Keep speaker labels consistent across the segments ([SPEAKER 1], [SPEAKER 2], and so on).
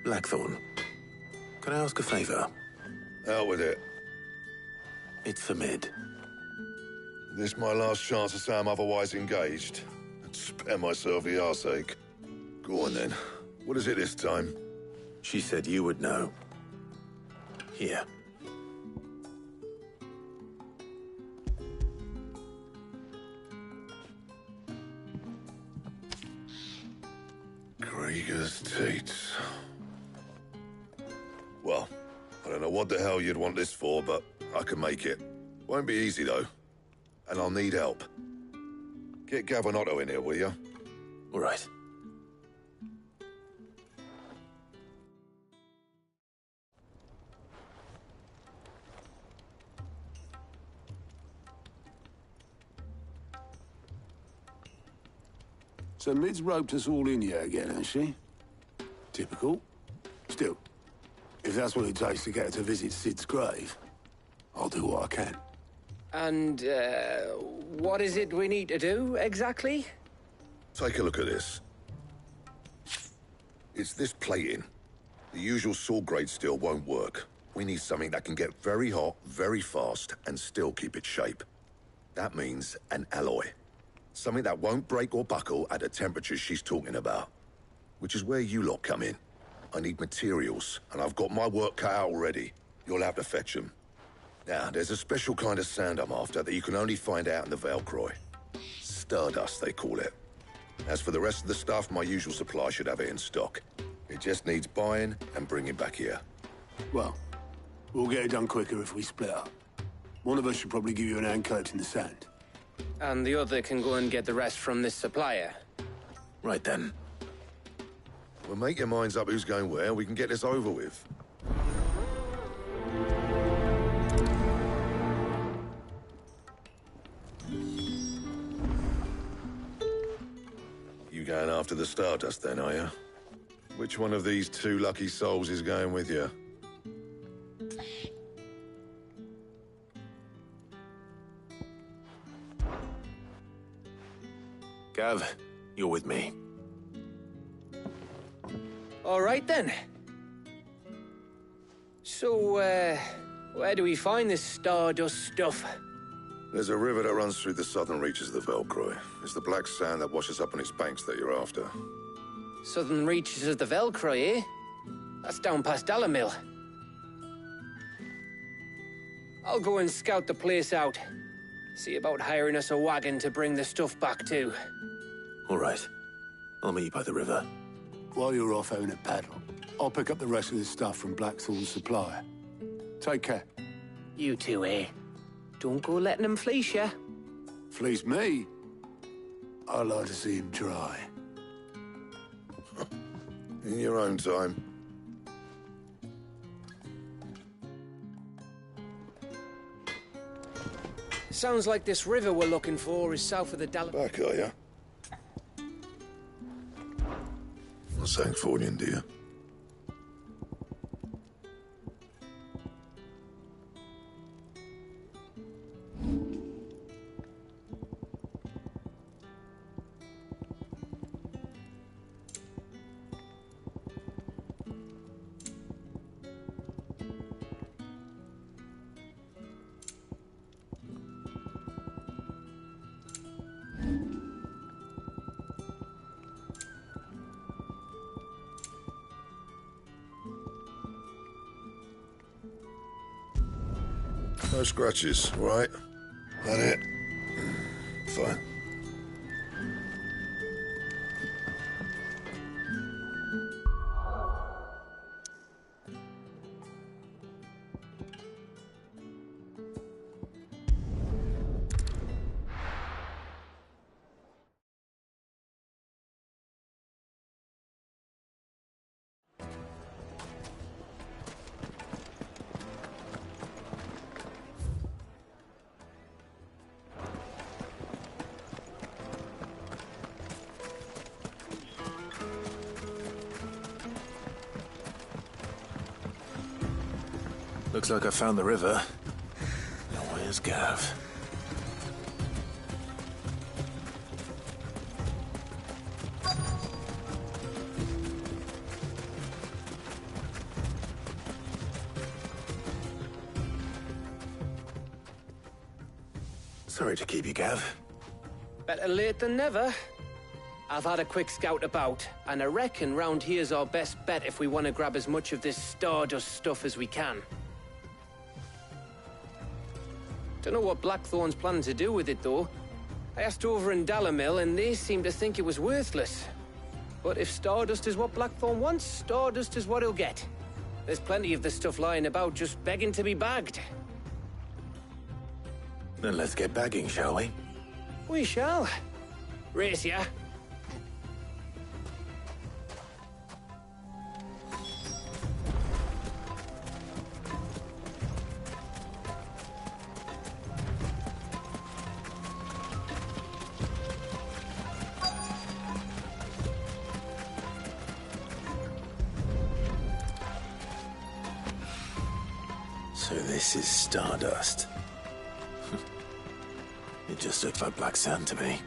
[SPEAKER 1] Blackthorn, can I ask a favor?
[SPEAKER 2] Out with it.
[SPEAKER 1] It's for Mid.
[SPEAKER 2] This my last chance to say I'm otherwise engaged. I'd spare myself the arseache. Go on then. What is it this time?
[SPEAKER 1] She said you would know. Here.
[SPEAKER 2] Krieger's Teats. Well, I don't know what the hell you'd want this for, but I can make it. Won't be easy, though. And I'll need help. Get Gavin in here, will you?
[SPEAKER 1] All right.
[SPEAKER 3] So Mid's roped us all in here again, has she? Typical. Still, if that's what it takes to get her to visit Sid's grave, I'll do what I can.
[SPEAKER 4] And, what is it we need to do, exactly?
[SPEAKER 2] Take a look at this. It's this plating. The usual sword-grade steel won't work. We need something that can get very hot, very fast, and still keep its shape. That means an alloy. Something that won't break or buckle at the temperatures she's talking about. Which is where you lot come in. I need materials, and I've got my work cut out already. You'll have to fetch them. Now, there's a special kind of sand I'm after that you can only find out in the Velcroy. Stardust, they call it. As for the rest of the stuff, my usual supply should have it in stock. It just needs buying and bringing back here.
[SPEAKER 3] Well, we'll get it done quicker if we split up. One of us should probably give you an hand collecting the sand.
[SPEAKER 4] And the other can go and get the rest from this supplier.
[SPEAKER 1] Right then.
[SPEAKER 2] Well, make your minds up who's going where, we can get this over with. You going after the Stardust then, are you? Which one of these two lucky souls is going with you?
[SPEAKER 1] Gav, you're with me.
[SPEAKER 4] All right, then. So, where do we find this Stardust stuff?
[SPEAKER 2] There's a river that runs through the southern reaches of the Velcroy. It's the black sand that washes up on its banks that you're after.
[SPEAKER 4] Southern reaches of the Velcroy, eh? That's down past Dalamil. I'll go and scout the place out. See about hiring us a wagon to bring the stuff back to.
[SPEAKER 1] All right. I'll meet you by the river.
[SPEAKER 3] While you're off having a paddle, I'll pick up the rest of the stuff from Blackthorn's supplier. Take care.
[SPEAKER 4] You two, eh? Don't go letting him fleece ya.
[SPEAKER 3] Fleece me? I'd like to see him try.
[SPEAKER 2] In your own time.
[SPEAKER 4] Sounds like this river we're looking for is south of the
[SPEAKER 2] Back, are you? Not saying Fornian, do you? No scratches, right? That it? Fine.
[SPEAKER 1] Looks like I found the river. Now where's Gav? Sorry to keep you, Gav.
[SPEAKER 4] Better late than never. I've had a quick scout about, and I reckon round here's our best bet if we want to grab as much of this Stardust stuff as we can. Don't know what Blackthorn's planning to do with it, though. I asked over in Dalamil, and they seem to think it was worthless. But if Stardust is what Blackthorn wants, Stardust is what he'll get. There's plenty of this stuff lying about, just begging to be bagged.
[SPEAKER 1] Then let's get bagging, shall we?
[SPEAKER 4] We shall. Race ya.
[SPEAKER 1] So this is Stardust. It just looks like black sand to me.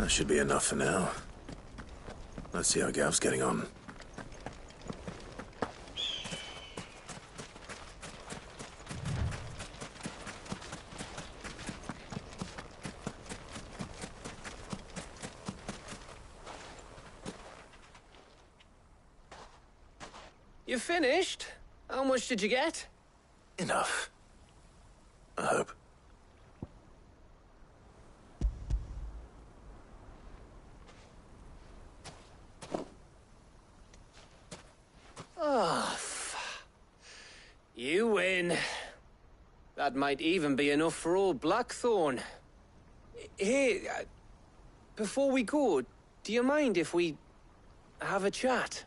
[SPEAKER 1] That should be enough for now. Let's see how Gav's getting on.
[SPEAKER 4] You finished? How much did you get?
[SPEAKER 1] Enough. I hope.
[SPEAKER 4] You win. That might even be enough for old Blackthorn. Hey, before we go, do you mind if we have a chat?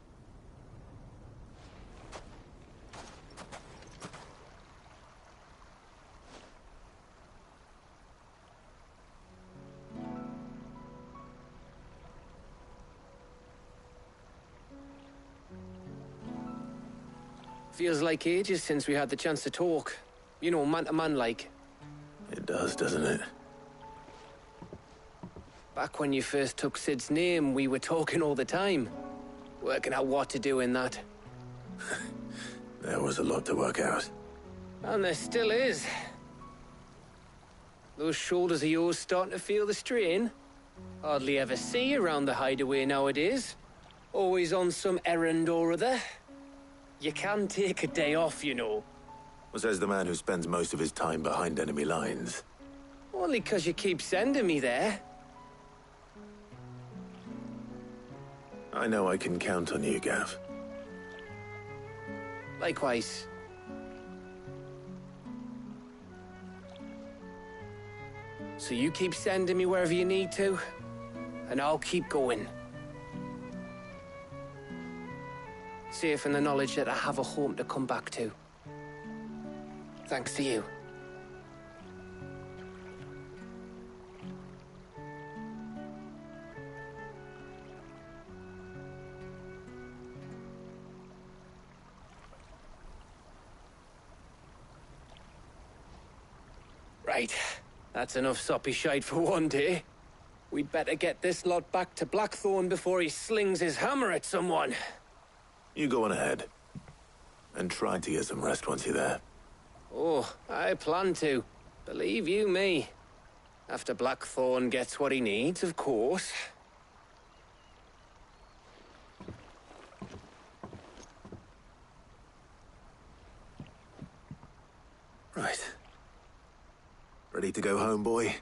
[SPEAKER 4] Feels like ages since we had the chance to talk. You know, man to man like.
[SPEAKER 1] It does, doesn't it?
[SPEAKER 4] Back when you first took Sid's name, we were talking all the time. Working out what to do in that.
[SPEAKER 1] There was a lot to work out.
[SPEAKER 4] And there still is. Those shoulders of yours starting to feel the strain. Hardly ever see you around the hideaway nowadays. Always on some errand or other. You can take a day off, you know.
[SPEAKER 1] Well, says the man who spends most of his time behind enemy lines.
[SPEAKER 4] Only 'cause you keep sending me there.
[SPEAKER 1] I know I can count on you, Gav.
[SPEAKER 4] Likewise. So you keep sending me wherever you need to, and I'll keep going. Safe in the knowledge that I have a home to come back to. Thanks to you. Right. That's enough soppy shite for one day. We'd better get this lot back to Blackthorn before he slings his hammer at someone.
[SPEAKER 1] You go on ahead. And try to get some rest once you're there.
[SPEAKER 4] Oh, I plan to. Believe you me. After Blackthorn gets what he needs, of course.
[SPEAKER 1] Right. Ready to go home, boy?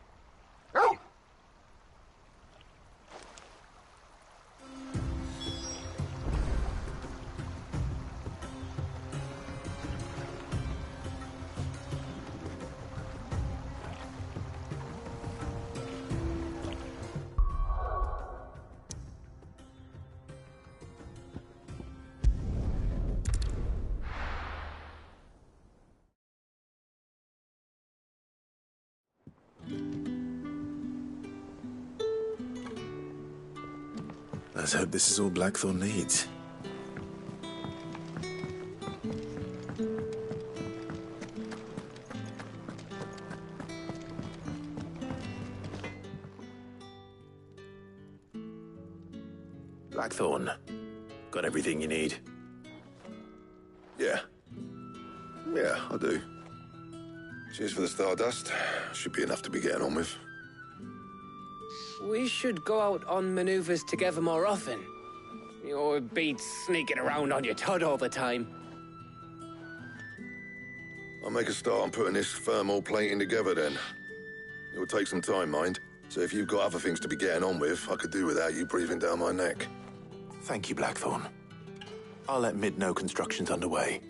[SPEAKER 1] Let's hope this is all Blackthorn needs. Blackthorn, got everything you need?
[SPEAKER 2] Yeah. Yeah, I do. Cheers for the stardust. Should be enough to be getting on with.
[SPEAKER 4] We should go out on maneuvers together more often. You're beat sneaking around on your Todd all the time.
[SPEAKER 2] I'll make a start on putting this thermal plating together then. It will take some time, mind. So if you've got other things to be getting on with, I could do without you breathing down my neck.
[SPEAKER 1] Thank you, Blackthorn. I'll let Mid know construction's underway.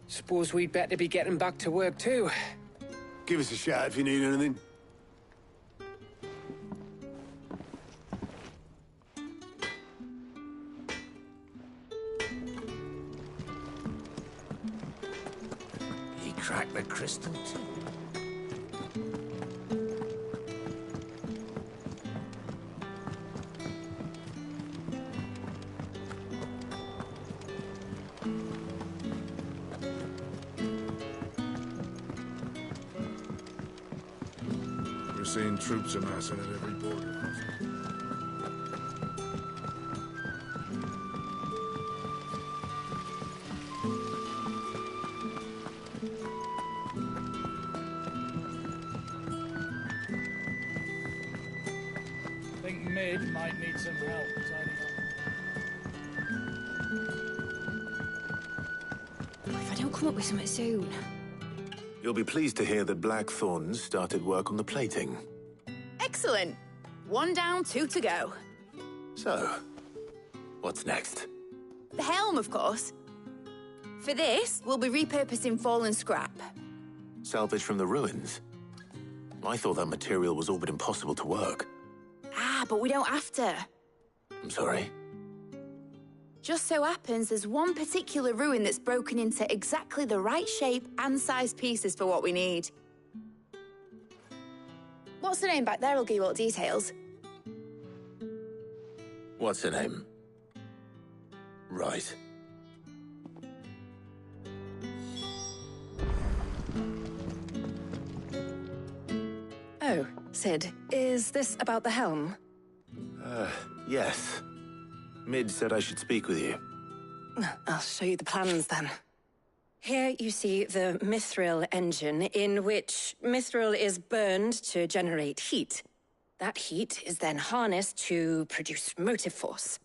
[SPEAKER 4] Suppose we'd better be getting back to work too.
[SPEAKER 3] Give us a shout if you need anything.
[SPEAKER 5] He cracked the crystal too.
[SPEAKER 6] We're seeing troops amassing at every border crossing.
[SPEAKER 7] Think Mid might need some help tidying up.
[SPEAKER 8] If I don't come up with something soon.
[SPEAKER 1] You'll be pleased to hear that Blackthorn's started work on the plating.
[SPEAKER 8] Excellent. 1 down, 2 to go.
[SPEAKER 1] So, what's next?
[SPEAKER 8] The helm, of course. For this, we'll be repurposing fallen scrap.
[SPEAKER 1] Salvage from the ruins? I thought that material was all but impossible to work.
[SPEAKER 8] Ah, but we don't have to.
[SPEAKER 1] I'm sorry.
[SPEAKER 8] Just so happens there's one particular ruin that's broken into exactly the right shape and size pieces for what we need. What's the name back there? I'll give you all the details.
[SPEAKER 1] What's her name? Right.
[SPEAKER 9] Oh, Sid, is this about the helm?
[SPEAKER 1] Yes. Mid said I should speak with you.
[SPEAKER 9] I'll show you the plans then. Here you see the mithril engine, in which mithril is burned to generate heat. That heat is then harnessed to produce motive force.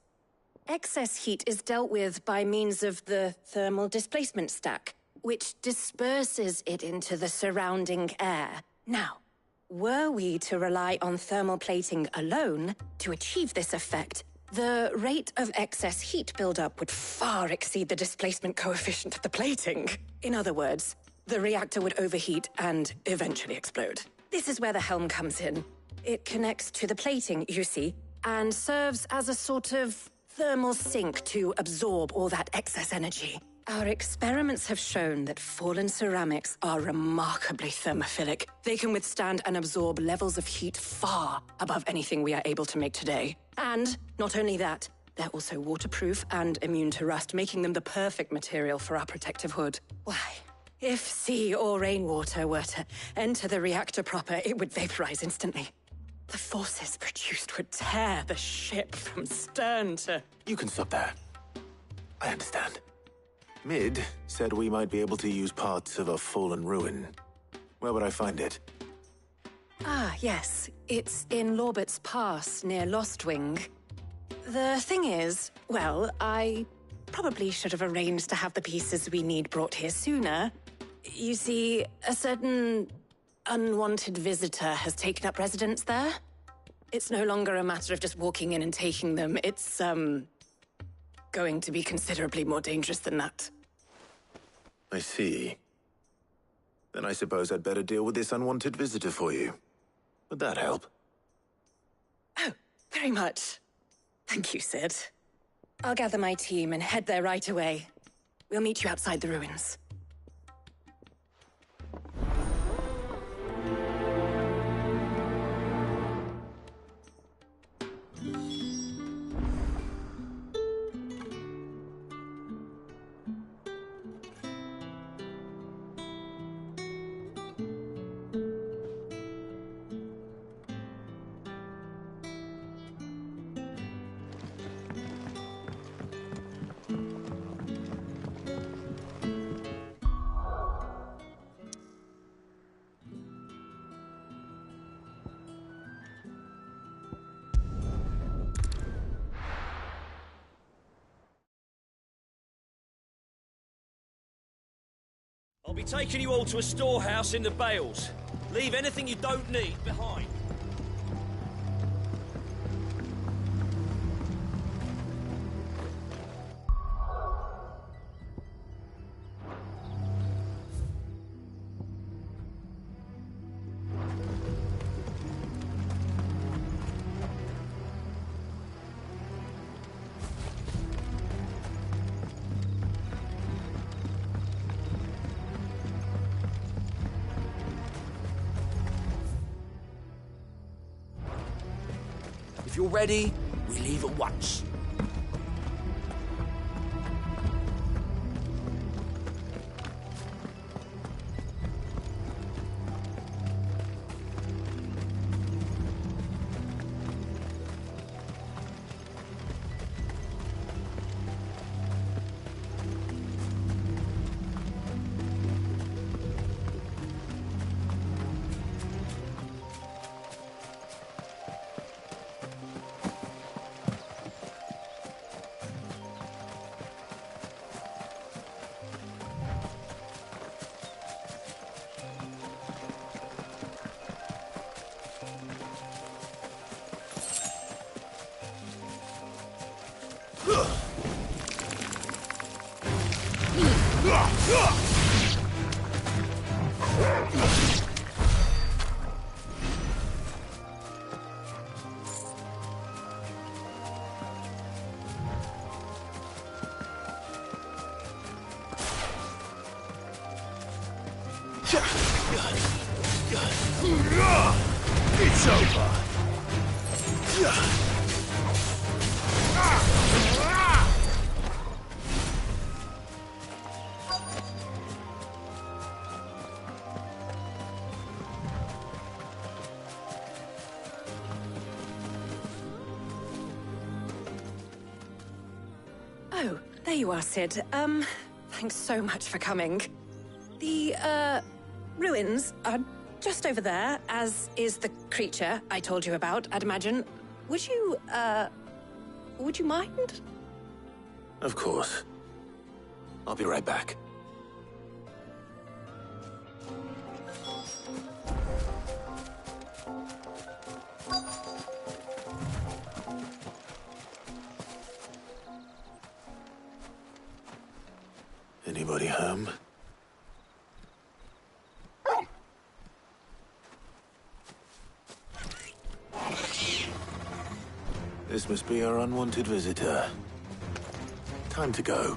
[SPEAKER 9] Excess heat is dealt with by means of the thermal displacement stack, which disperses it into the surrounding air. Now, were we to rely on thermal plating alone to achieve this effect, the rate of excess heat buildup would far exceed the displacement coefficient of the plating. In other words, the reactor would overheat and eventually explode. This is where the helm comes in. It connects to the plating, you see, and serves as a sort of thermal sink to absorb all that excess energy. Our experiments have shown that fallen ceramics are remarkably thermophilic. They can withstand and absorb levels of heat far above anything we are able to make today. And not only that, they're also waterproof and immune to rust, making them the perfect material for our protective hood. Why, if sea or rainwater were to enter the reactor proper, it would vaporize instantly. The forces produced would tear the ship from stern to...
[SPEAKER 1] You can stop there. I understand. Mid said we might be able to use parts of a fallen ruin. Where would I find it?
[SPEAKER 9] Ah, yes. It's in Lorbert's Pass, near Lostwing. The thing is, well, I probably should have arranged to have the pieces we need brought here sooner. You see, a certain unwanted visitor has taken up residence there. It's no longer a matter of just walking in and taking them. It's, going to be considerably more dangerous than that.
[SPEAKER 1] I see. Then I suppose I'd better deal with this unwanted visitor for you. Would that help?
[SPEAKER 9] Oh, very much. Thank you, Sid. I'll gather my team and head there right away. We'll meet you outside the ruins.
[SPEAKER 10] I'll be taking you all to a storehouse in the Bales. Leave anything you don't need behind. If you're ready, we leave at once.
[SPEAKER 3] It's over.
[SPEAKER 9] Oh, there you are, Sid. Thanks so much for coming. The, ruins are just over there, as is the creature I told you about, I'd imagine. Would you mind?
[SPEAKER 1] Of course. I'll be right back. Anybody home? This must be our unwanted visitor. Time to go.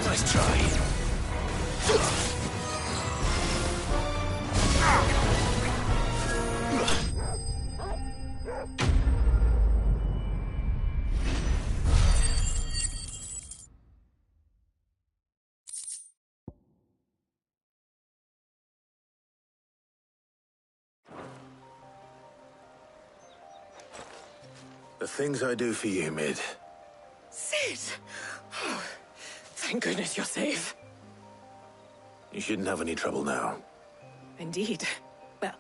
[SPEAKER 5] Nice try.
[SPEAKER 1] The things I do for you, Mid.
[SPEAKER 9] Sid! Oh, thank goodness you're safe.
[SPEAKER 1] You shouldn't have any trouble now.
[SPEAKER 9] Indeed. Well,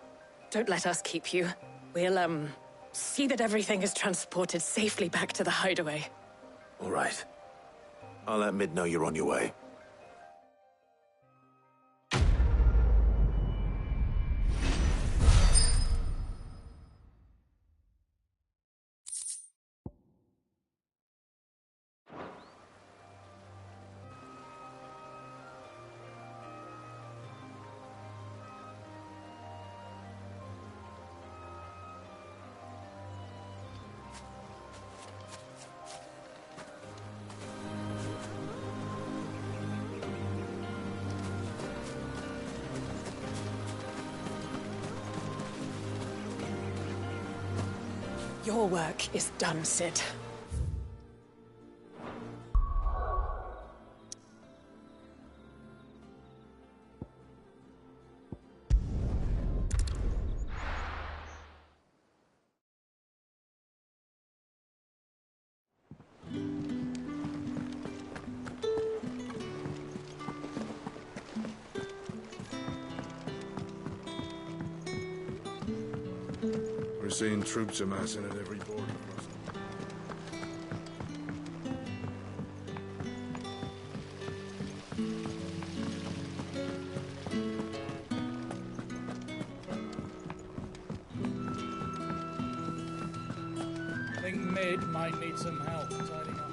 [SPEAKER 9] don't let us keep you. We'll, see that everything is transported safely back to the hideaway.
[SPEAKER 1] All right. I'll let Mid know you're on your way.
[SPEAKER 9] Your work is done, Sid.
[SPEAKER 6] We're seeing troops amassing at every border crossing.
[SPEAKER 7] I think Mid might need some help tidying up.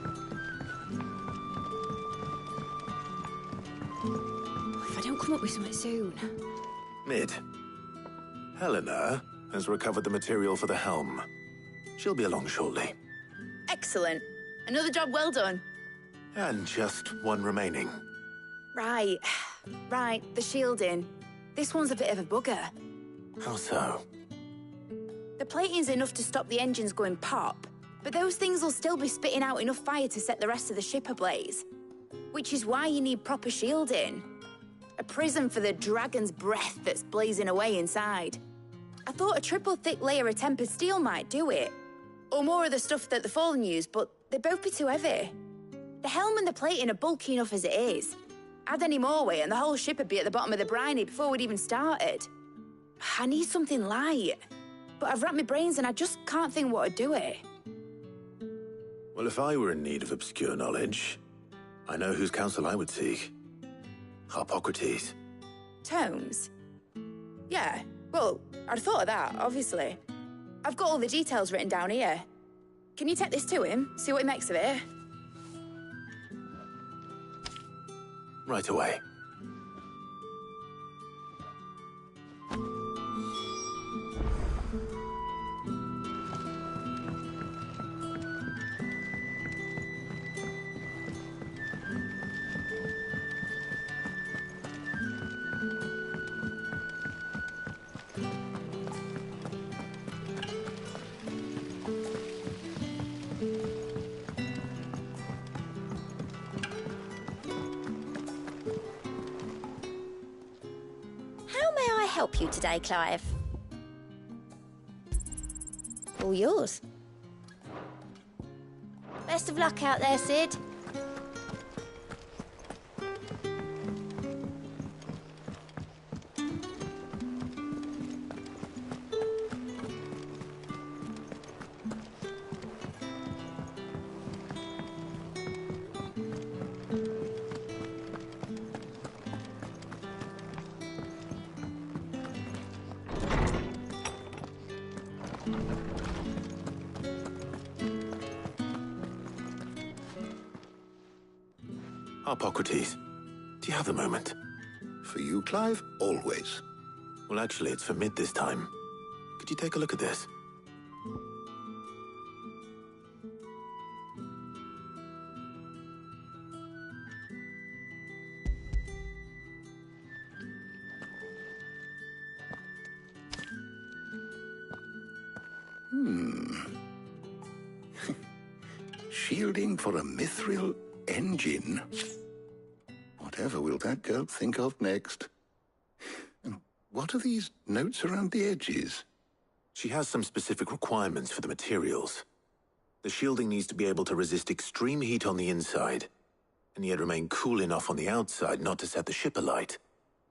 [SPEAKER 8] If I don't come up with something soon.
[SPEAKER 1] Mid. Helena has recovered the material for the helm. She'll be along shortly.
[SPEAKER 8] Excellent. Another job well done.
[SPEAKER 1] And just one remaining.
[SPEAKER 8] Right. Right, the shielding. This one's a bit of a bugger.
[SPEAKER 1] How so?
[SPEAKER 8] The plating's enough to stop the engines going pop, but those things will still be spitting out enough fire to set the rest of the ship ablaze. Which is why you need proper shielding. A prison for the dragon's breath that's blazing away inside. I thought a triple thick layer of tempered steel might do it. Or more of the stuff that the Fallen use, but they'd both be too heavy. The helm and the plating are bulky enough as it is. Add any more weight and the whole ship would be at the bottom of the briny before we'd even started. I need something light. But I've racked my brains and I just can't think what would do it.
[SPEAKER 1] Well, if I were in need of obscure knowledge, I know whose counsel I would seek. Harpocrates.
[SPEAKER 8] Tomes? Yeah, well, I'd thought of that, obviously. I've got all the details written down here. Can you take this to him, see what he makes of it?
[SPEAKER 1] Right away.
[SPEAKER 11] Help you today, Clive? All yours. Best of luck out there, Sid.
[SPEAKER 1] Harpocrates, do you have a moment?
[SPEAKER 2] For you, Clive, always.
[SPEAKER 1] Well, actually, it's for Mid this time. Could you take a look at this?
[SPEAKER 3] Shielding for a mithril engine. Whatever will that girl think of next? And what are these notes around the edges?
[SPEAKER 1] She has some specific requirements for the materials. The shielding needs to be able to resist extreme heat on the inside, and yet remain cool enough on the outside not to set the ship alight,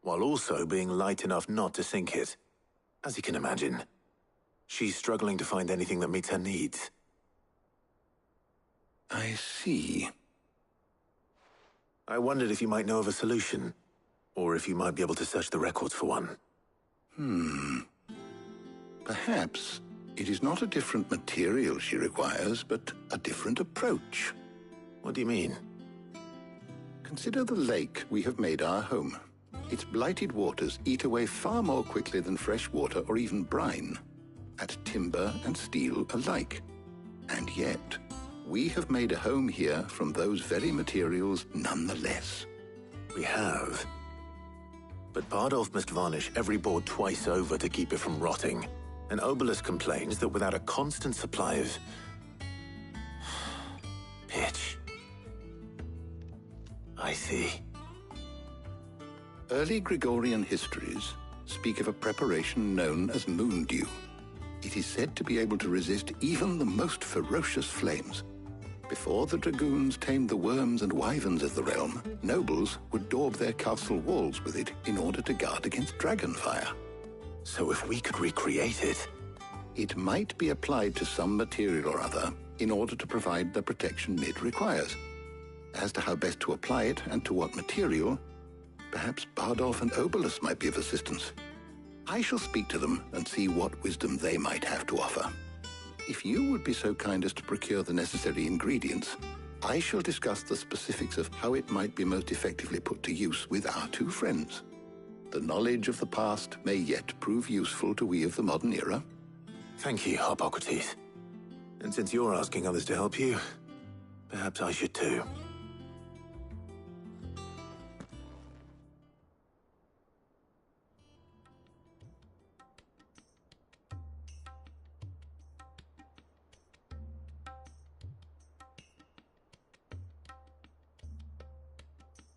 [SPEAKER 1] while also being light enough not to sink it. As you can imagine, she's struggling to find anything that meets her needs.
[SPEAKER 3] I see.
[SPEAKER 1] I wondered if you might know of a solution, or if you might be able to search the records for one.
[SPEAKER 3] Perhaps it is not a different material she requires, but a different approach.
[SPEAKER 1] What do you mean?
[SPEAKER 3] Consider the lake we have made our home. Its blighted waters eat away far more quickly than fresh water or even brine, at timber and steel alike. And yet, we have made a home here from those very materials nonetheless.
[SPEAKER 1] We have. But Bardolph must varnish every board twice over to keep it from rotting. And Obelus complains that without a constant supply of pitch. I see.
[SPEAKER 3] Early Gregorian histories speak of a preparation known as moon dew. It is said to be able to resist even the most ferocious flames. Before the dragoons tamed the worms and wyverns of the realm, nobles would daub their castle walls with it in order to guard against dragon fire.
[SPEAKER 1] So if we could recreate it...
[SPEAKER 3] It might be applied to some material or other in order to provide the protection Mid requires. As to how best to apply it and to what material, perhaps Bardolph and Obelus might be of assistance. I shall speak to them and see what wisdom they might have to offer. If you would be so kind as to procure the necessary ingredients, I shall discuss the specifics of how it might be most effectively put to use with our two friends. The knowledge of the past may yet prove useful to we of the modern era.
[SPEAKER 1] Thank you, Harpocrates. And since you're asking others to help you, perhaps I should too.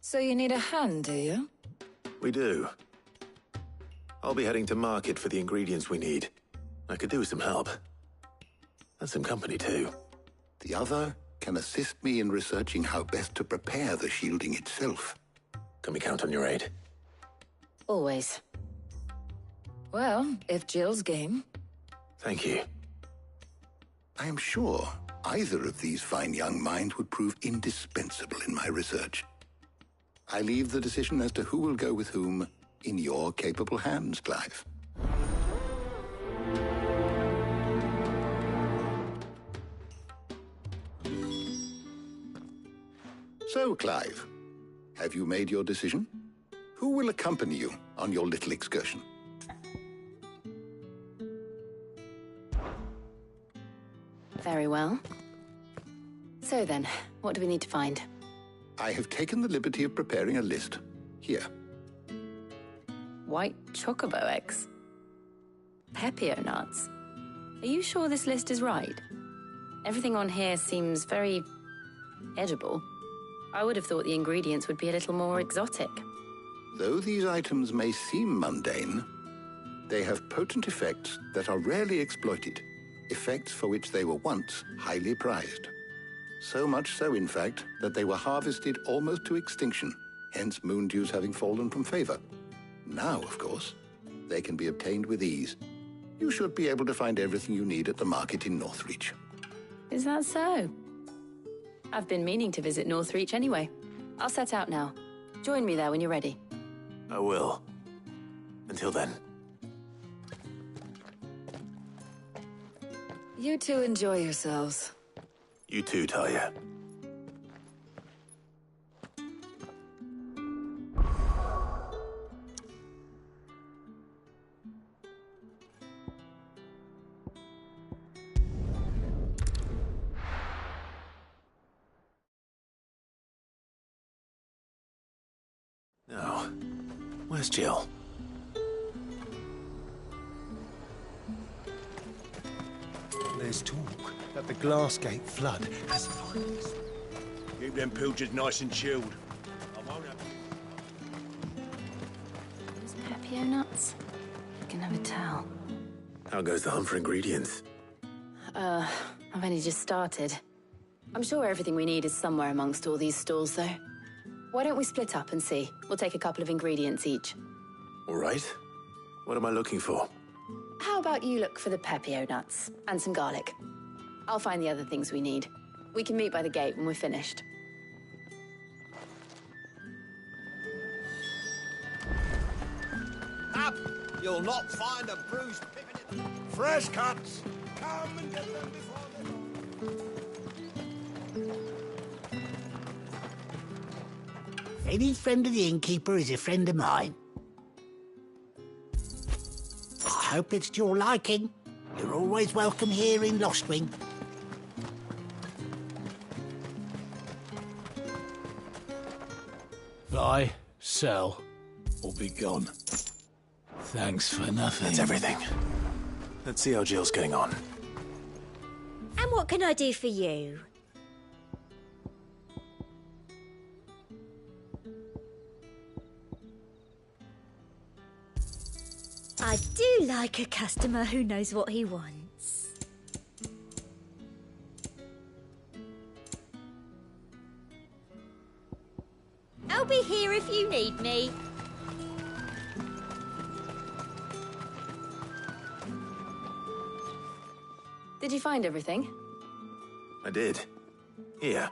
[SPEAKER 12] So you need a hand, do you?
[SPEAKER 1] We do. I'll be heading to market for the ingredients we need. I could do with some help. And some company too.
[SPEAKER 3] The other can assist me in researching how best to prepare the shielding itself.
[SPEAKER 1] Can we count on your aid?
[SPEAKER 12] Always. Well, if Jill's game.
[SPEAKER 1] Thank you.
[SPEAKER 3] I am sure either of these fine young minds would prove indispensable in my research. I leave the decision as to who will go with whom in your capable hands, Clive. So, Clive, have you made your decision? Who will accompany you on your little excursion?
[SPEAKER 9] Very well. So then, what do we need to find?
[SPEAKER 3] I have taken the liberty of preparing a list. Here.
[SPEAKER 9] White chocobo eggs. Pepio nuts. Are you sure this list is right? Everything on here seems very edible. I would have thought the ingredients would be a little more exotic.
[SPEAKER 3] Though these items may seem mundane, they have potent effects that are rarely exploited, effects for which they were once highly prized. So much so, in fact, that they were harvested almost to extinction, hence moon dews having fallen from favor. Now, of course, they can be obtained with ease. You should be able to find everything you need at the market in Northreach.
[SPEAKER 9] Is that so? I've been meaning to visit Northreach anyway. I'll set out now. Join me there when you're ready.
[SPEAKER 1] I will. Until then.
[SPEAKER 12] You two enjoy yourselves.
[SPEAKER 1] You too, Talia. Now, where's Jill?
[SPEAKER 5] There's talk that the Glassgate flood has finally...
[SPEAKER 10] Keep them pilchers nice and chilled. I won't have...
[SPEAKER 9] Those Pepio nuts? You can never tell.
[SPEAKER 1] How goes the hunt for ingredients?
[SPEAKER 9] I've only just started. I'm sure everything we need is somewhere amongst all these stalls, though. Why don't we split up and see? We'll take a couple of ingredients each.
[SPEAKER 1] All right. What am I looking for?
[SPEAKER 9] How about you look for the Pepio nuts and some garlic? I'll find the other things we need. We can meet by the gate when we're finished.
[SPEAKER 5] Up! You'll not find a bruised pippin. Fresh cuts! Come and get them before they're gone.
[SPEAKER 13] Any friend of the innkeeper is a friend of mine. I hope it's to your liking. You're always welcome here in Lostwing.
[SPEAKER 14] Buy, sell, or be gone. Thanks for nothing.
[SPEAKER 1] That's everything. Let's see how Jill's getting on.
[SPEAKER 11] And what can I do for you? I do like a customer who knows what he wants. I'll be here if you need me.
[SPEAKER 9] Did you find everything?
[SPEAKER 1] I did. Here.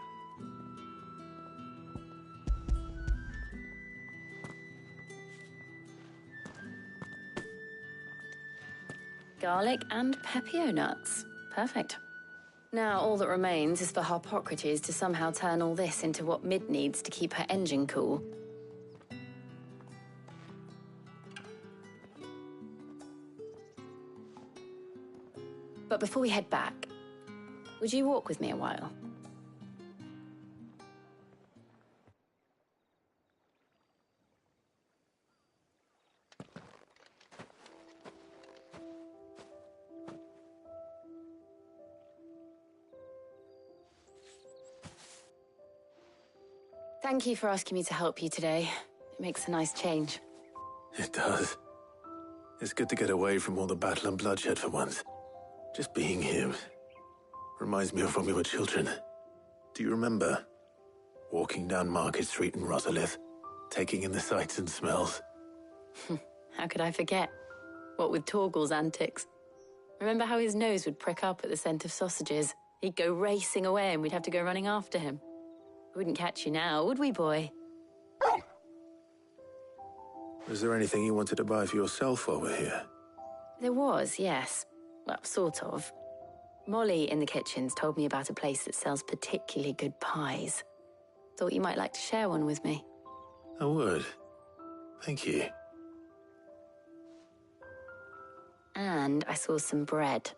[SPEAKER 9] Garlic and Pepio nuts. Perfect. Now all that remains is for Harpocrates to somehow turn all this into what Mid needs to keep her engine cool. But before we head back, Would you walk with me a while? Thank you for asking me to help you today. It makes a nice change.
[SPEAKER 1] It does. It's good to get away from all the battle and bloodshed for once. Just being here reminds me of when we were children. Do you remember? Walking down Market Street in Rosalith, taking in the sights and smells.
[SPEAKER 9] How could I forget? What with Torgal's antics. Remember how his nose would prick up at the scent of sausages? He'd go racing away and we'd have to go running after him. We wouldn't catch you now, would we, boy?
[SPEAKER 1] Was there anything you wanted to buy for yourself while we're here?
[SPEAKER 9] There was, yes. Well, sort of. Molly in the kitchens told me about a place that sells particularly good pies. Thought you might like to share one with me.
[SPEAKER 1] I would. Thank you.
[SPEAKER 9] And I saw some bread.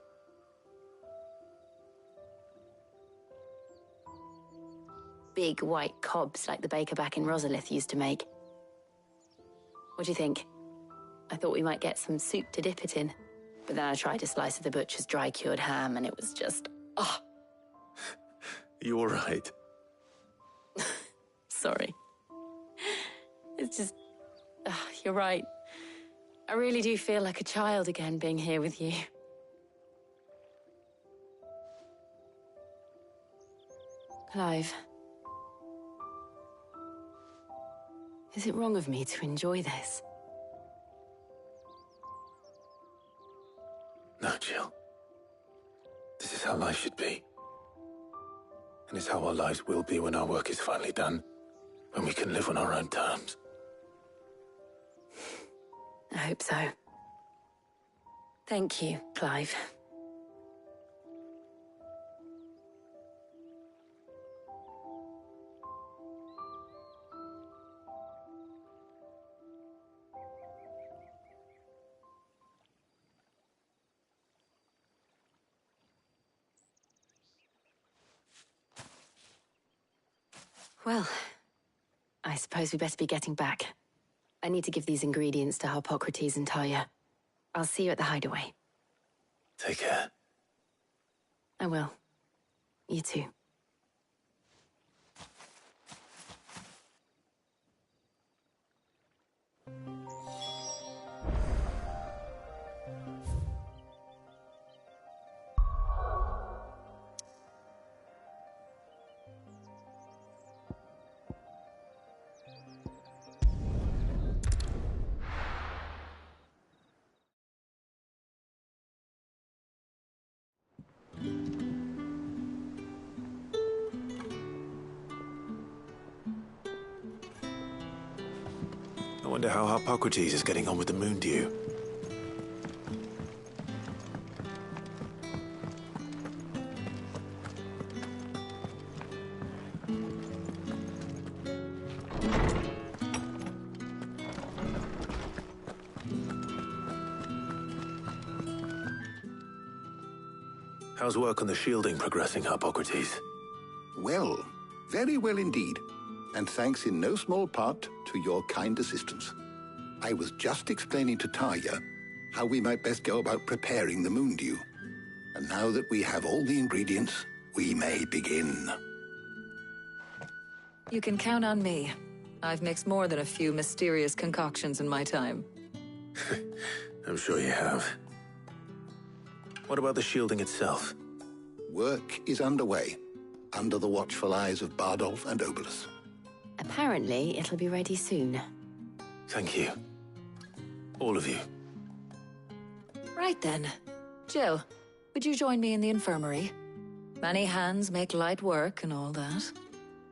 [SPEAKER 9] Big white cobs like the baker back in Rosalith used to make. What do you think? I thought we might get some soup to dip it in. But then I tried a slice of the butcher's dry-cured ham and it was just... oh.
[SPEAKER 1] You all right?
[SPEAKER 9] Sorry. It's just... you're right. I really do feel like a child again being here with you. Clive. Is it wrong of me to enjoy this?
[SPEAKER 1] No, Jill. This is how life should be. And it's how our lives will be when our work is finally done. When we can live on our own terms.
[SPEAKER 9] I hope so. Thank you, Clive. Well, I suppose we better be getting back. I need to give these ingredients to Harpocrates and Talia. I'll see you at the hideaway.
[SPEAKER 1] Take care.
[SPEAKER 9] I will. You too.
[SPEAKER 1] I wonder how Harpocrates is getting on with the moon dew. How's work on the shielding progressing, Harpocrates?
[SPEAKER 3] Well, very well indeed. And thanks in no small part to your kind assistance. I was just explaining to Talia how we might best go about preparing the moon dew. And now that we have all the ingredients, we may begin.
[SPEAKER 12] You can count on me. I've mixed more than a few mysterious concoctions in my time.
[SPEAKER 1] I'm sure you have. What about the shielding itself?
[SPEAKER 3] Work is underway, under the watchful eyes of Bardolph and Obolus.
[SPEAKER 9] Apparently, it'll be ready soon.
[SPEAKER 1] Thank you. All of you.
[SPEAKER 12] Right then. Jill, would you join me in the infirmary? Many hands make light work and all that.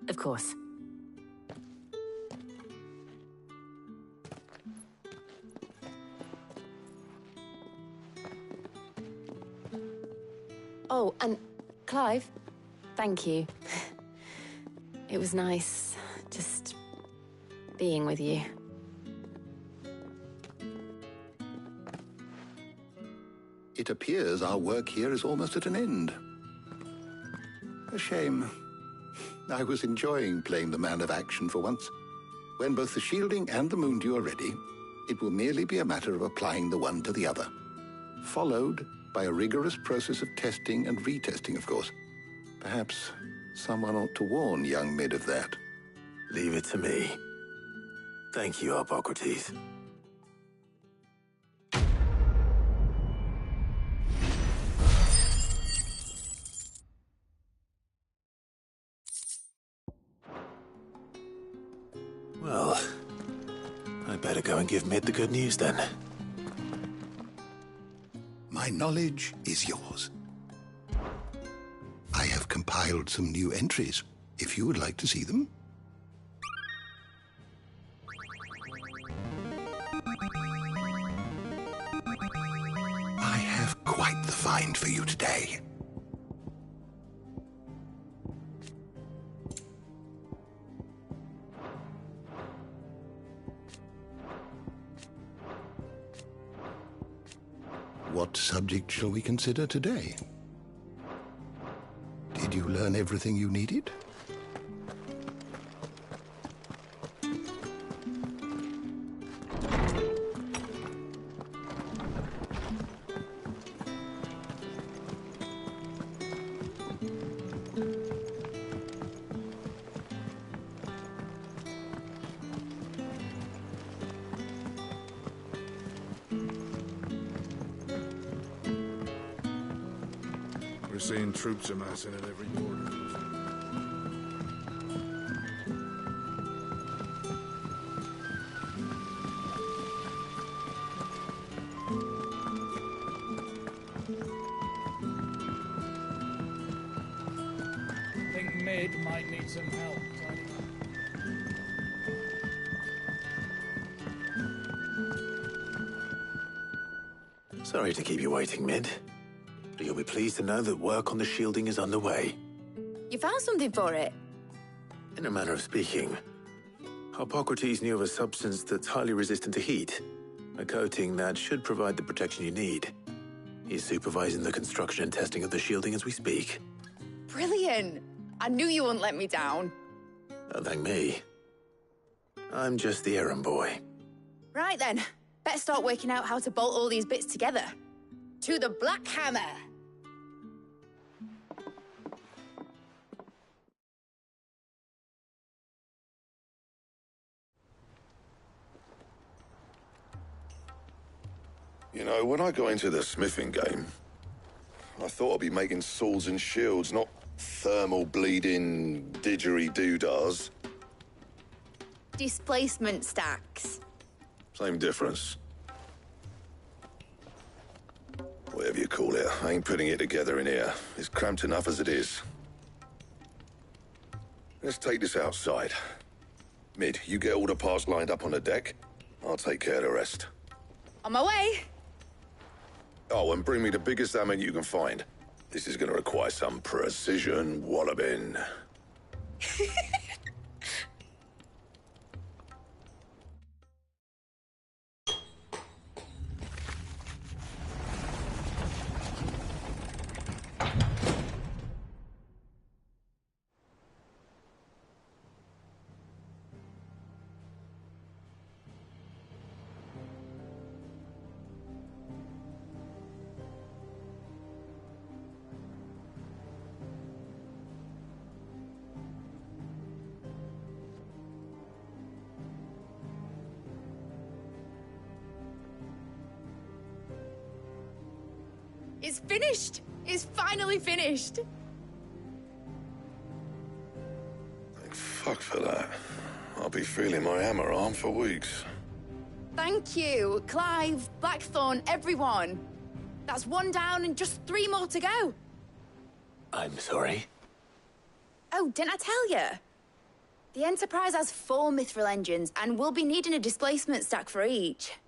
[SPEAKER 9] Of course. Oh, and Clive, thank you. It was nice, just being with you.
[SPEAKER 3] It appears our work here is almost at an end. A shame. I was enjoying playing the man of action for once. When both the shielding and the moondew are ready, it will merely be a matter of applying the one to the other, followed by a rigorous process of testing and retesting, of course. Perhaps someone ought to warn young Mid of that.
[SPEAKER 1] Leave it to me. Thank you, Hippocrates. Well, I better go and give Mid the good news then.
[SPEAKER 3] My knowledge is yours. I have compiled some new entries, if you would like to see them. I have quite the find for you today. What subject shall we consider today? Did you learn everything you needed?
[SPEAKER 6] We're seeing troops amassing at every border.
[SPEAKER 7] I think Mid might need some help, Tiny.
[SPEAKER 1] Sorry to keep you waiting, Mid. But you'll be pleased to know that work on the shielding is underway.
[SPEAKER 8] You found something for it?
[SPEAKER 1] In a manner of speaking, Hippocrates knew of a substance that's highly resistant to heat, a coating that should provide the protection you need. He's supervising the construction and testing of the shielding as we speak.
[SPEAKER 8] Brilliant! I knew you wouldn't let me down.
[SPEAKER 1] Don't thank me. I'm just the errand boy.
[SPEAKER 8] Right then, better start working out how to bolt all these bits together. To the Black Hammer!
[SPEAKER 2] You know, when I got into the smithing game, I thought I'd be making swords and shields, not thermal bleeding didgeridoo-dahs.
[SPEAKER 8] Displacement stacks.
[SPEAKER 2] Same difference. Whatever you call it, I ain't putting it together in here. It's cramped enough as it is. Let's take this outside. Mid, you get all the parts lined up on the deck. I'll take care of the rest.
[SPEAKER 8] On my way!
[SPEAKER 2] Oh, and bring me the biggest hammer you can find. This is gonna require some precision walloping.
[SPEAKER 8] It's finished! It's finally finished!
[SPEAKER 2] Thank fuck for that. I'll be feeling my hammer arm for weeks.
[SPEAKER 8] Thank you, Clive, Blackthorn, everyone. That's one down and just 3 more to go.
[SPEAKER 1] I'm sorry?
[SPEAKER 8] Oh, didn't I tell you? The Enterprise has 4 mithril engines, and we'll be needing a displacement stack for each.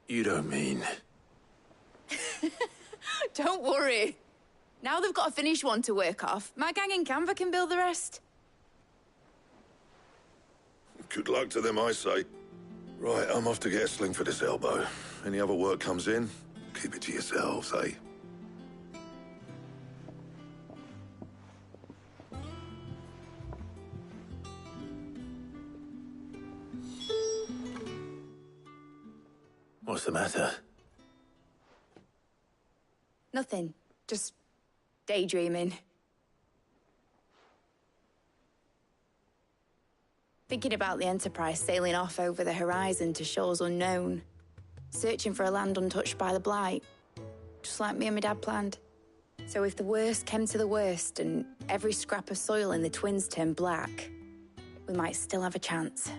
[SPEAKER 1] You don't mean...
[SPEAKER 8] Don't worry. Now they've got a finished one to work off, my gang in Canva can build the rest.
[SPEAKER 2] Good luck to them, I say. Right, I'm off to get a sling for this elbow. Any other work comes in, keep it to yourselves, eh?
[SPEAKER 1] What's the matter?
[SPEAKER 8] Nothing. Just daydreaming. Thinking about the Enterprise sailing off over the horizon to shores unknown. Searching for a land untouched by the Blight. Just like me and my dad planned. So if the worst came to the worst and every scrap of soil in the Twins turned black, we might still have a chance.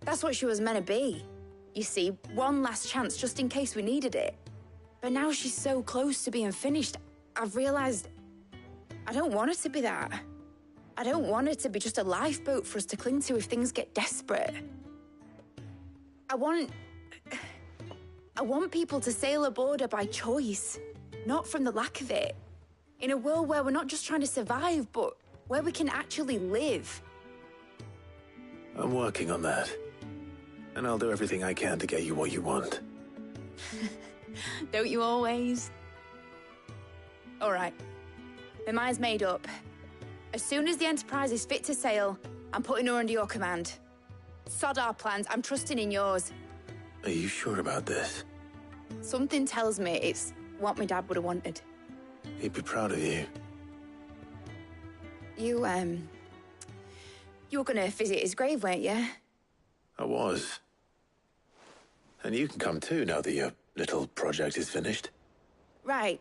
[SPEAKER 8] That's what she was meant to be. You see, one last chance just in case we needed it. But now she's so close to being finished, I've realized I don't want her to be that. I don't want her to be just a lifeboat for us to cling to if things get desperate. I want people to sail aboard her by choice, not from the lack of it. In a world where we're not just trying to survive, but where we can actually live.
[SPEAKER 1] I'm working on that. And I'll do everything I can to get you what you want.
[SPEAKER 8] Don't you always? All right. My mind's made up. As soon as the Enterprise is fit to sail, I'm putting her under your command. Sod our plans, I'm trusting in yours.
[SPEAKER 1] Are you sure about this?
[SPEAKER 8] Something tells me it's what my dad would have wanted.
[SPEAKER 1] He'd be proud of you.
[SPEAKER 8] You were gonna visit his grave, weren't you?
[SPEAKER 1] I was. And you can come too, now that your little project is finished.
[SPEAKER 8] Right.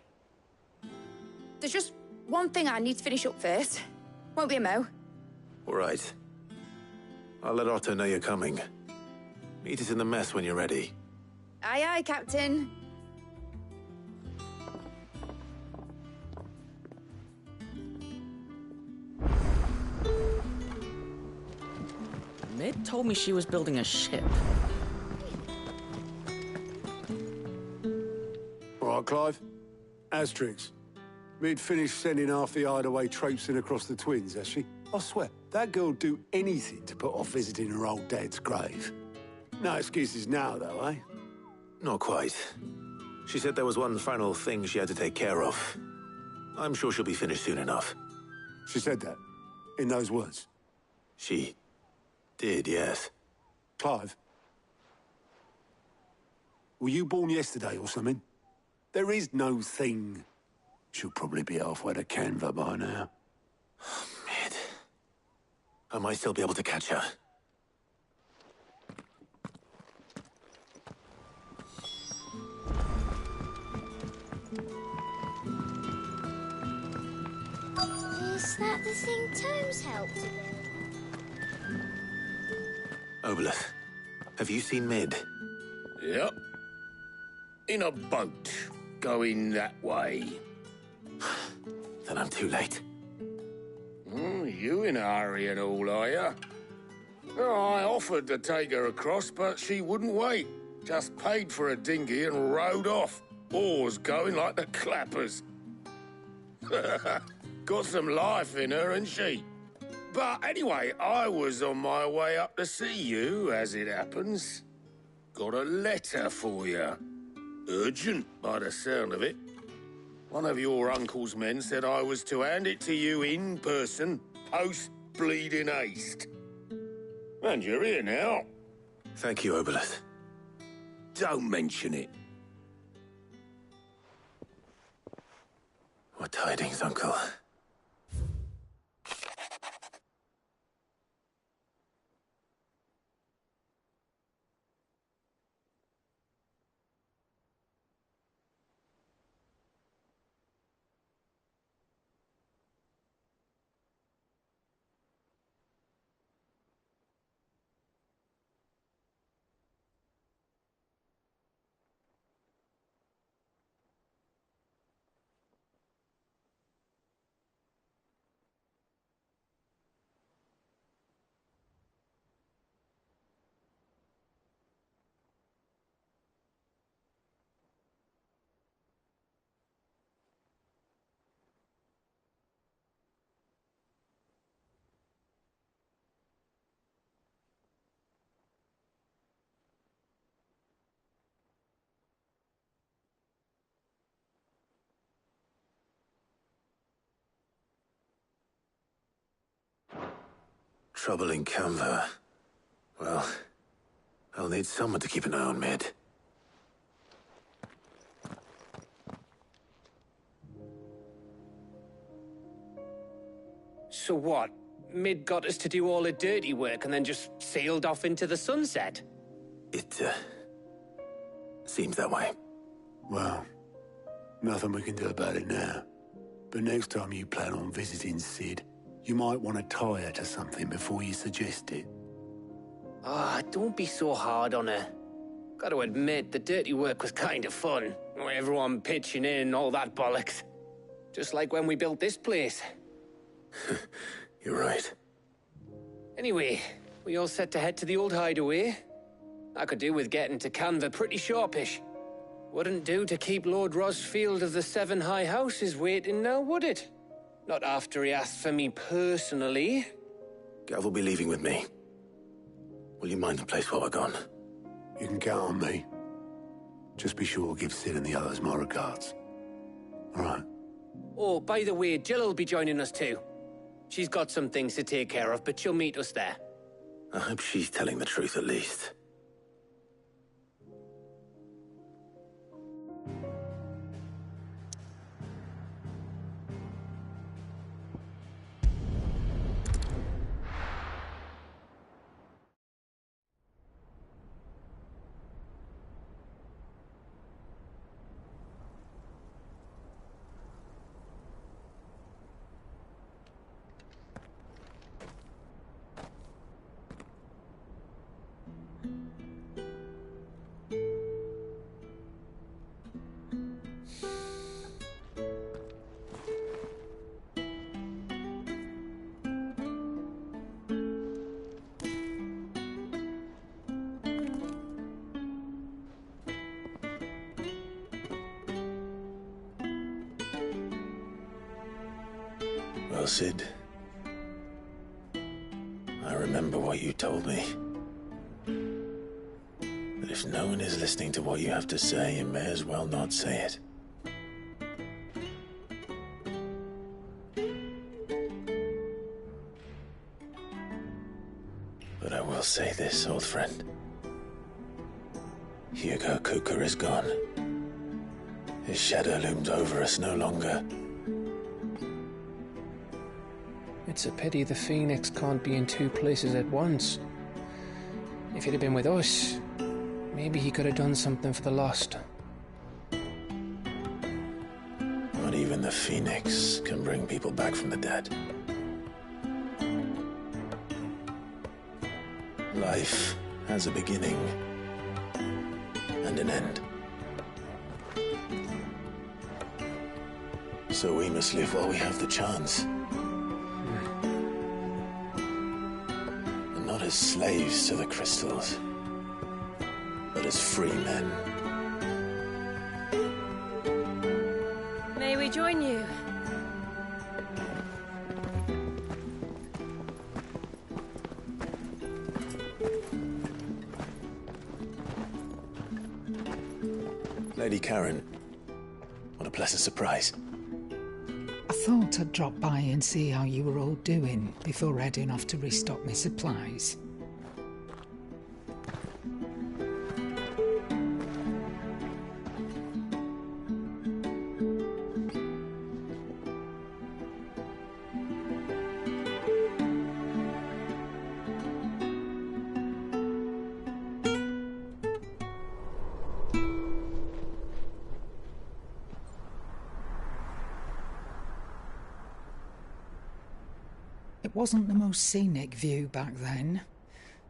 [SPEAKER 8] There's just one thing I need to finish up first. Won't be a mo.
[SPEAKER 1] All right. I'll let Otto know you're coming. Meet us in the mess when you're ready.
[SPEAKER 8] Aye, aye, Captain.
[SPEAKER 15] Mid told me she was building a ship.
[SPEAKER 16] All right, Clive. Asterix. Mid finished sending half the hideaway traipsing across the Twins, has she? I swear, that girl'd do anything to put off visiting her old dad's grave. No excuses now, though, eh?
[SPEAKER 1] Not quite. She said there was one final thing she had to take care of. I'm sure she'll be finished soon enough.
[SPEAKER 16] She said that? In those words?
[SPEAKER 1] She did, yes.
[SPEAKER 16] Clive? Were you born yesterday or something? There is no thing. She'll probably be halfway to Canva by now.
[SPEAKER 1] Mid. I might still be able to catch her.
[SPEAKER 11] Is that the thing Tomes helped to build?
[SPEAKER 1] Obolus, have you seen Mid?
[SPEAKER 14] Yep. In a boat, going that way.
[SPEAKER 1] Then I'm too late.
[SPEAKER 14] You in a hurry and all, are you? I offered to take her across, but she wouldn't wait. Just paid for a dinghy and rowed off. Oars going like the clappers. Got some life in her, ain't she? But anyway, I was on my way up to see you, as it happens. Got a letter for you. Urgent, by the sound of it. One of your uncle's men said I was to hand it to you in person, post-bleeding haste. And you're here now.
[SPEAKER 1] Thank you, Obolus.
[SPEAKER 14] Don't mention it.
[SPEAKER 1] What tidings, Uncle? Trouble in Canva. Well, I'll need someone to keep an eye on Mid.
[SPEAKER 4] So what? Mid got us to do all the dirty work and then just sailed off into the sunset?
[SPEAKER 1] It, seems that way.
[SPEAKER 16] Well, nothing we can do about it now. But next time you plan on visiting Sid, you might want to tie her to something before you suggest it.
[SPEAKER 4] Ah, don't be so hard on her. Gotta admit, the dirty work was kind of fun. Everyone pitching in, all that bollocks. Just like when we built this place.
[SPEAKER 1] You're right.
[SPEAKER 4] Anyway, we all set to head to the old hideaway. I could do with getting to Canva pretty sharpish. Wouldn't do to keep Lord Rosfield of the Seven High Houses waiting now, would it? Not after he asked for me personally.
[SPEAKER 1] Gav will be leaving with me. Will you mind the place while we're gone?
[SPEAKER 16] You can count on me. Just be sure to give Sid and the others my regards. All right.
[SPEAKER 4] Oh, by the way, Jill will be joining us too. She's got some things to take care of, but she'll meet us there.
[SPEAKER 1] I hope she's telling the truth at least. Well, Sid, I remember what you told me. That if no one is listening to what you have to say, you may as well not say it. But I will say this, old friend. Hugo Cooker is gone. His shadow looms over us no longer.
[SPEAKER 4] It's a pity the Phoenix can't be in two places at once. If he'd have been with us, maybe he could have done something for the lost.
[SPEAKER 1] Not even the Phoenix can bring people back from the dead. Life has a beginning and an end. So we must live while we have the chance. And not as slaves to the crystals, but as free men.
[SPEAKER 9] May we join you?
[SPEAKER 1] Lady Karen, what a pleasant surprise.
[SPEAKER 17] I thought I'd drop by and see how you were all doing before heading off to restock my supplies. It wasn't the most scenic view back then,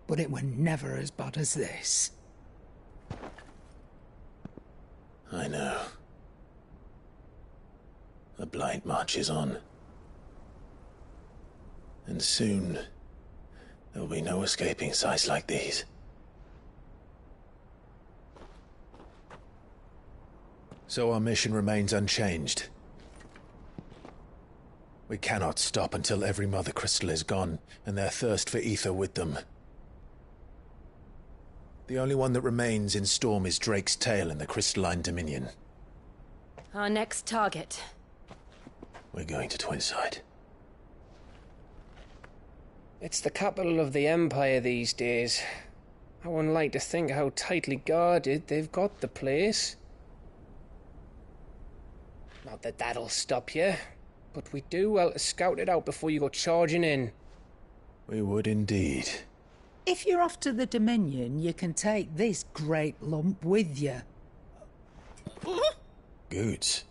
[SPEAKER 17] but it were never as bad as this.
[SPEAKER 1] I know. The blight marches on. And soon, there'll be no escaping sights like these. So our mission remains unchanged. We cannot stop until every Mother Crystal is gone, and their thirst for ether with them. The only one that remains in Storm is Drake's Tail in the Crystalline Dominion.
[SPEAKER 9] Our next target.
[SPEAKER 1] We're going to Twinside.
[SPEAKER 4] It's the capital of the Empire these days. I wouldn't like to think how tightly guarded they've got the place. Not that that'll stop you, but we do well to scout it out before you go charging in.
[SPEAKER 1] We would indeed.
[SPEAKER 17] If you're off to the Dominion, you can take this great lump with you.
[SPEAKER 1] Goots.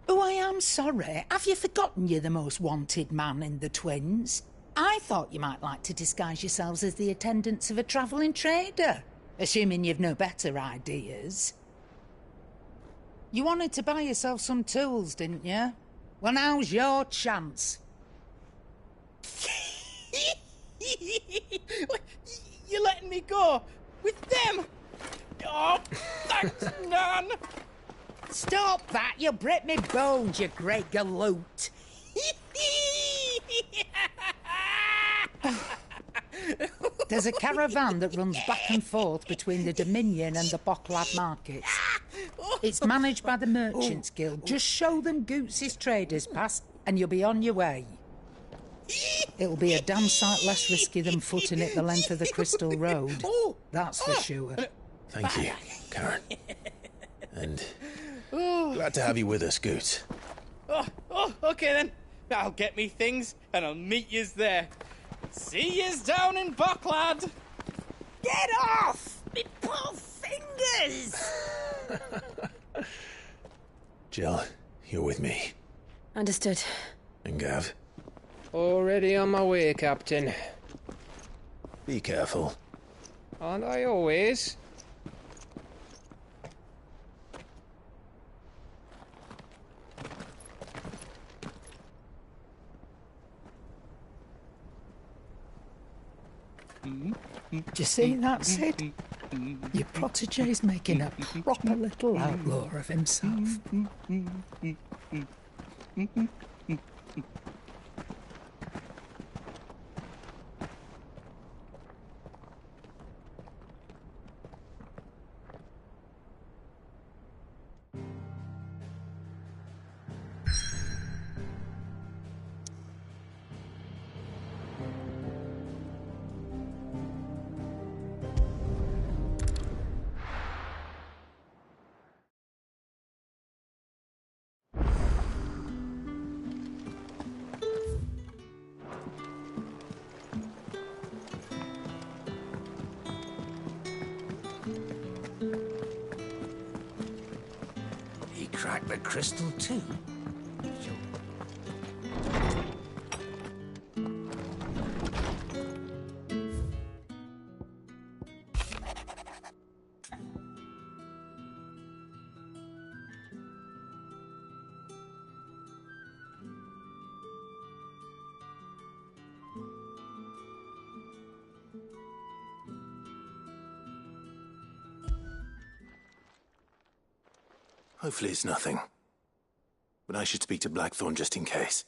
[SPEAKER 17] Oh, I am sorry. Have you forgotten you're the most wanted man in the Twins? I thought you might like to disguise yourselves as the attendants of a travelling trader, assuming you've no better ideas. You wanted to buy yourself some tools, didn't you? Well, now's your chance.
[SPEAKER 18] You're letting me go with them? Oh, thanks, Nan.
[SPEAKER 17] Stop that! You'll break me bones, you great galoot. There's a caravan that runs back and forth between the Dominion and the Bocklad markets. It's managed by the Merchants Guild. Just show them Goots' traders pass and you'll be on your way. It'll be a damn sight less risky than footing it the length of the Crystal Road. That's for sure.
[SPEAKER 1] Thank you, Karen. And glad to have you with us, Goots.
[SPEAKER 18] Okay then. I'll get me things and I'll meet yous there. See yous down in Bocklad.
[SPEAKER 13] Get off! Me poor fingers!
[SPEAKER 1] Jill, you're with me.
[SPEAKER 9] Understood.
[SPEAKER 1] And Gav?
[SPEAKER 4] Already on my way, Captain.
[SPEAKER 1] Be careful.
[SPEAKER 4] Aren't I always?
[SPEAKER 17] Do you see that, Sid? Your protege's making a proper little outlaw of himself.
[SPEAKER 13] He cracked the crystal too.
[SPEAKER 1] Hopefully it's nothing. But I should speak to Blackthorn just in case.